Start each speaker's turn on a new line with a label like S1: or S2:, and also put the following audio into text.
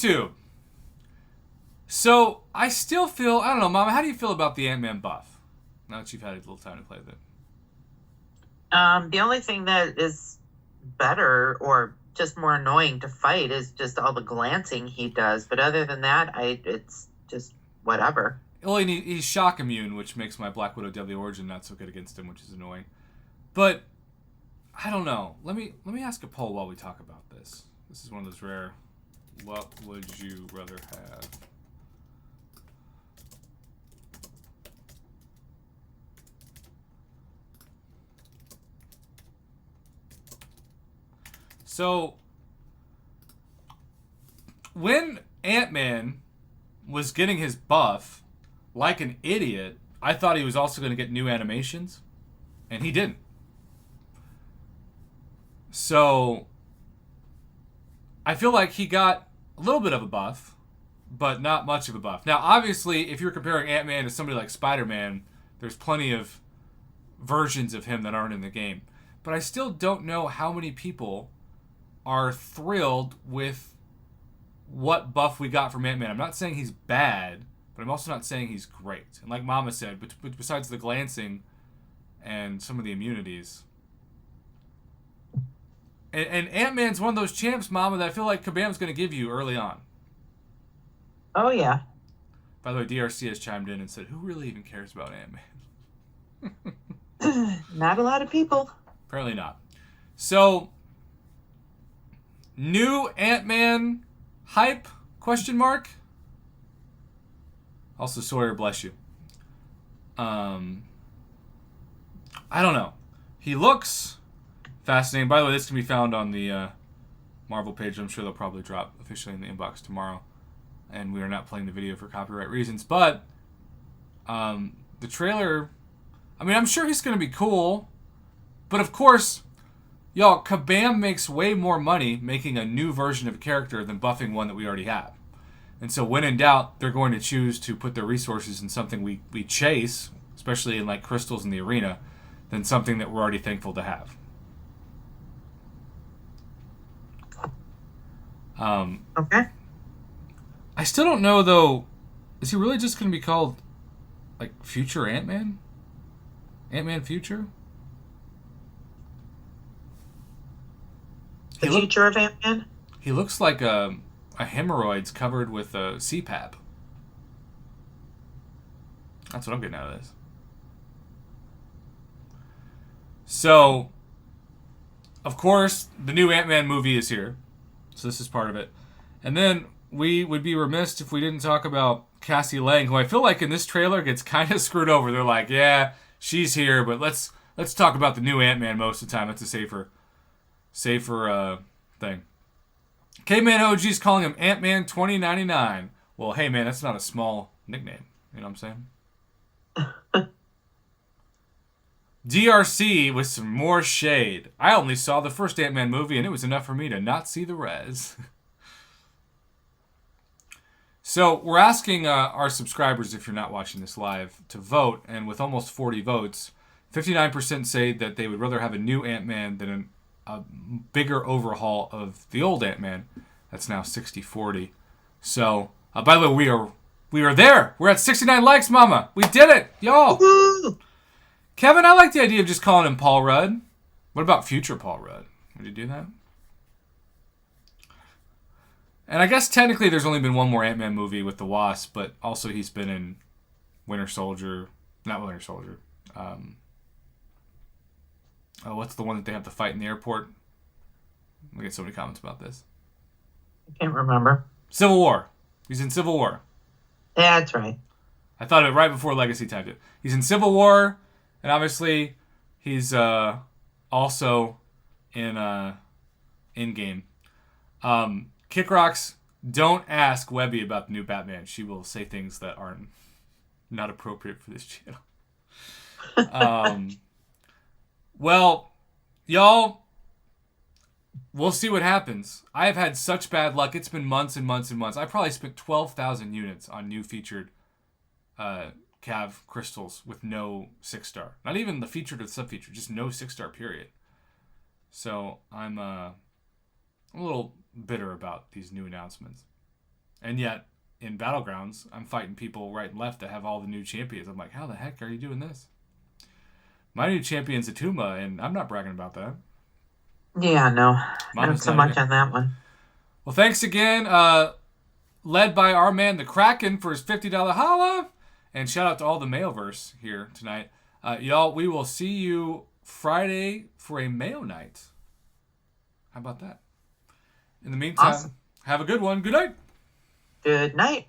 S1: YouTube. So, I still feel... I don't know, Mama, how do you feel about the Ant-Man buff? Now that you've had a little time to play with it.
S2: The only thing that is better or just more annoying to fight is just all the glancing he does. But other than that, it's just whatever.
S1: Well, he's shock immune, which makes my Black Widow Deadly Origin not so good against him, which is annoying. But, I don't know. Let me ask a poll while we talk about this. This is one of those rare... What would you rather have? So, when Ant-Man was getting his buff, like an idiot, I thought he was also going to get new animations, and he didn't. So, I feel like he got a little bit of a buff, but not much of a buff. Now, obviously, if you're comparing Ant-Man to somebody like Spider-Man, there's plenty of versions of him that aren't in the game. But I still don't know how many people are thrilled with what buff we got from Ant-Man. I'm not saying he's bad, but I'm also not saying he's great. And like Mama said, besides the glancing and some of the immunities. And Ant-Man's one of those champs, Mama, that I feel like Kabam's going to give you early on.
S2: Oh, yeah.
S1: By the way, DRC has chimed in and said, who really even cares about Ant-Man?
S2: Not a lot of people.
S1: Apparently not. So... New Ant-Man hype? Question mark. Also, Sawyer, bless you. I don't know. He looks fascinating. By the way, this can be found on the Marvel page. I'm sure they'll probably drop officially in the inbox tomorrow. And we are not playing the video for copyright reasons. But the trailer... I mean, I'm sure he's going to be cool. But of course... Y'all, Kabam makes way more money making a new version of a character than buffing one that we already have. And so when in doubt, they're going to choose to put their resources in something we chase, especially in like crystals in the arena, than something that we're already thankful to have.
S2: Okay.
S1: I still don't know, though, is he really just going to be called, like, Future Ant-Man? Ant-Man Future?
S2: The future of Ant-Man?
S1: He looks like a hemorrhoids covered with a CPAP. That's what I'm getting out of this. So, of course, the new Ant-Man movie is here. So this is part of it. And then we would be remiss if we didn't talk about Cassie Lang, who I feel like in this trailer gets kind of screwed over. They're like, yeah, she's here, but let's talk about the new Ant-Man most of the time. That's a safer thing. K-Man OG's calling him Ant-Man 2099. Well, hey man, that's not a small nickname. You know what I'm saying? DRC with some more shade. I only saw the first Ant-Man movie and it was enough for me to not see the res. So we're asking our subscribers, if you're not watching this live, to vote. And with almost 40 votes, 59% say that they would rather have a new Ant-Man than a bigger overhaul of the old Ant-Man. That's now 60-40. So, by the way, we are there. We're at 69 likes, Mama. We did it, y'all.
S2: Woo!
S1: Kevin, I like the idea of just calling him Paul Rudd. What about future Paul Rudd? Would you do that? And I guess technically there's only been one more Ant-Man movie with the Wasp, but also he's been in Winter Soldier. Not Winter Soldier. What's the one that they have to fight in the airport? We get so many comments about this.
S2: I can't remember.
S1: Civil War. He's in Civil War.
S2: Yeah, that's right.
S1: I thought it right before Legacy typed it. He's in Civil War, and obviously he's also in Endgame. Kick Rocks, don't ask Webby about the new Batman. She will say things that aren't not appropriate for this channel. Well, y'all, we'll see what happens. I have had such bad luck. It's been months and months and months. I probably spent 12,000 units on new featured Cav crystals with no 6-star. Not even the featured or the sub-featured, just no 6-star period. So I'm a little bitter about these new announcements. And yet, in Battlegrounds, I'm fighting people right and left that have all the new champions. I'm like, how the heck are you doing this? My new champion's Atuma, and I'm not bragging about that.
S2: Yeah, no.
S1: Mama's
S2: Not so
S1: not
S2: much
S1: either.
S2: on that one.
S1: Well, thanks again. Led by our man, the Kraken, for his $50 holla. And shout out to all the Mailverse here tonight. Y'all, we will see you Friday for a Mayo night. How about that? In the meantime,
S2: Awesome.
S1: have a good one. Good night.
S2: Good night.